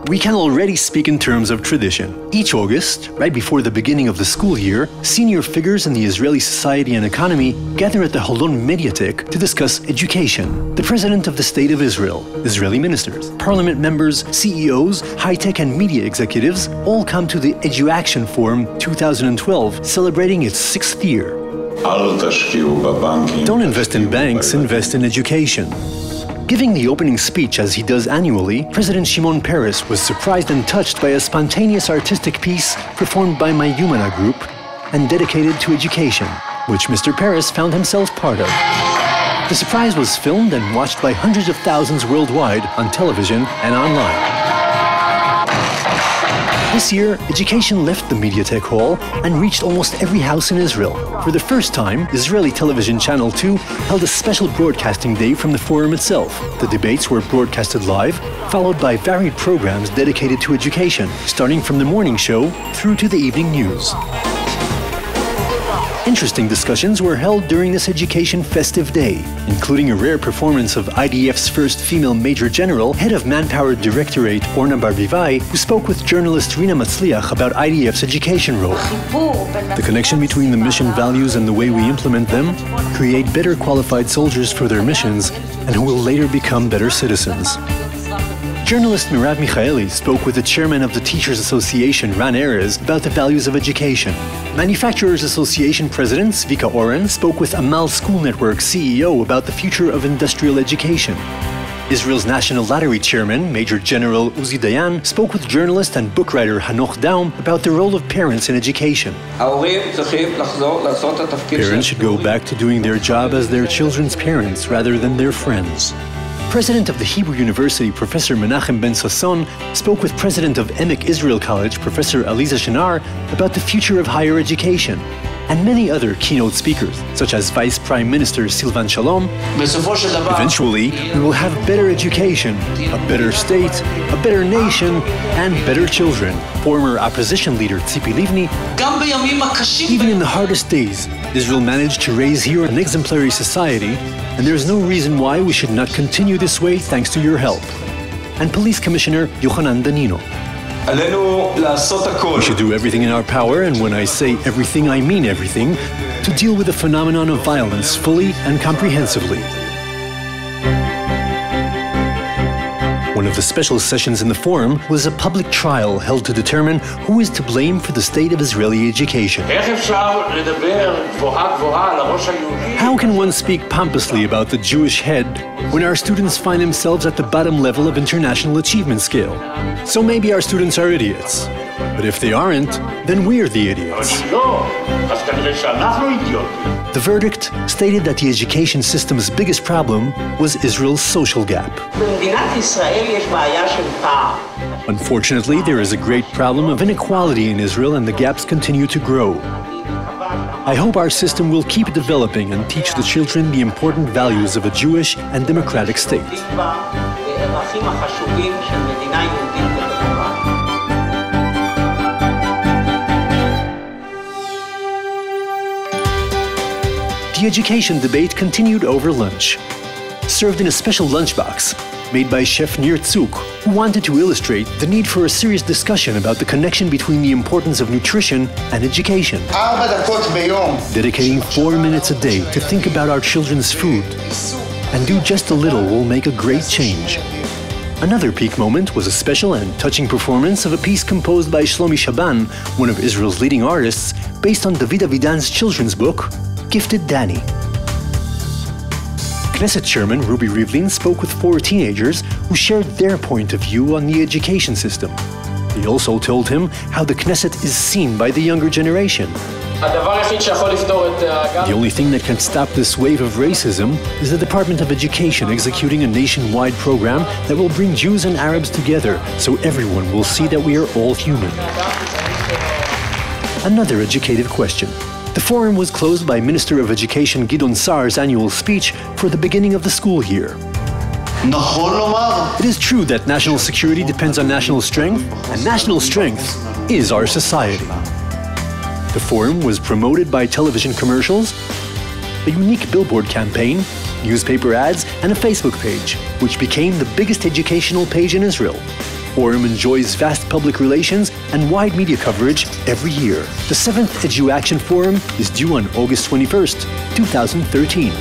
We can already speak in terms of tradition. Each August, right before the beginning of the school year, senior figures in the Israeli society and economy gather at the Holon Mediatek to discuss education. The President of the State of Israel, Israeli ministers, parliament members, CEOs, high-tech and media executives all come to the EduAction Forum 2012, celebrating its 6th year. Don't invest in banks, invest in education. Giving the opening speech as he does annually, President Shimon Peres was surprised and touched by a spontaneous artistic piece performed by My Humana group and dedicated to education, which Mr. Peres found himself part of. The surprise was filmed and watched by hundreds of thousands worldwide on television and online. This year, education left the Mediatek Hall and reached almost every house in Israel. For the first time, Israeli television Channel 2 held a special broadcasting day from the forum itself. The debates were broadcasted live, followed by varied programs dedicated to education, starting from the morning show through to the evening news. Interesting discussions were held during this education festive day, including a rare performance of IDF's first female Major General, head of Manpower Directorate Orna Barbivai, who spoke with journalist Rina Matzliach about IDF's education role. The connection between the mission values and the way we implement them create better qualified soldiers for their missions and who will later become better citizens. Journalist Mirav Michaeli spoke with the chairman of the Teachers Association, Ran Erez, about the values of education. Manufacturers Association President Zvika Oren spoke with Amal School Network CEO about the future of industrial education. Israel's National Lottery Chairman, Major General Uzi Dayan, spoke with journalist and book writer Hanoch Daum about the role of parents in education. Parents should go back to doing their job as their children's parents rather than their friends. President of the Hebrew University, Professor Menachem Ben Sasson, spoke with President of Emek Israel College, Professor Aliza Shinar, about the future of higher education, and many other keynote speakers, such as Vice Prime Minister Silvan Shalom. Eventually, we will have better education, a better state, a better nation, and better children. Former opposition leader Tzipi Livni, even in the hardest days, Israel managed to raise here an exemplary society, and there is no reason why we should not continue this way thanks to your help. And Police Commissioner Yochanan Danino. We should do everything in our power, and when I say everything, I mean everything, to deal with the phenomenon of violence fully and comprehensively. One of the special sessions in the forum was a public trial held to determine who is to blame for the state of Israeli education. How can one speak pompously about the Jewish head when our students find themselves at the bottom level of international achievement scale? So maybe our students are idiots. But if they aren't, then we're the idiots. The verdict stated that the education system's biggest problem was Israel's social gap. Unfortunately, there is a great problem of inequality in Israel, and the gaps continue to grow. I hope our system will keep developing and teach the children the important values of a Jewish and democratic state. The education debate continued over lunch, served in a special lunchbox made by Chef Nir Tzuk, who wanted to illustrate the need for a serious discussion about the connection between the importance of nutrition and education. Dedicating 4 minutes a day to think about our children's food and do just a little will make a great change. Another peak moment was a special and touching performance of a piece composed by Shlomi Shaban, one of Israel's leading artists, based on David Avidan's children's book, Gifted Danny. Knesset Chairman Ruby Rivlin spoke with 4 teenagers who shared their point of view on the education system. They also told him how the Knesset is seen by the younger generation. The only thing that can stop this wave of racism is the Department of Education executing a nationwide program that will bring Jews and Arabs together so everyone will see that we are all human. Another educative question. The forum was closed by Minister of Education Gidon Saar's annual speech for the beginning of the school year. It is true that national security depends on national strength, and national strength is our society. The forum was promoted by television commercials, a unique billboard campaign, newspaper ads, and a Facebook page, which became the biggest educational page in Israel. forum enjoys vast public relations and wide media coverage every year. The 7th EduAction Forum is due on August 21st, 2013.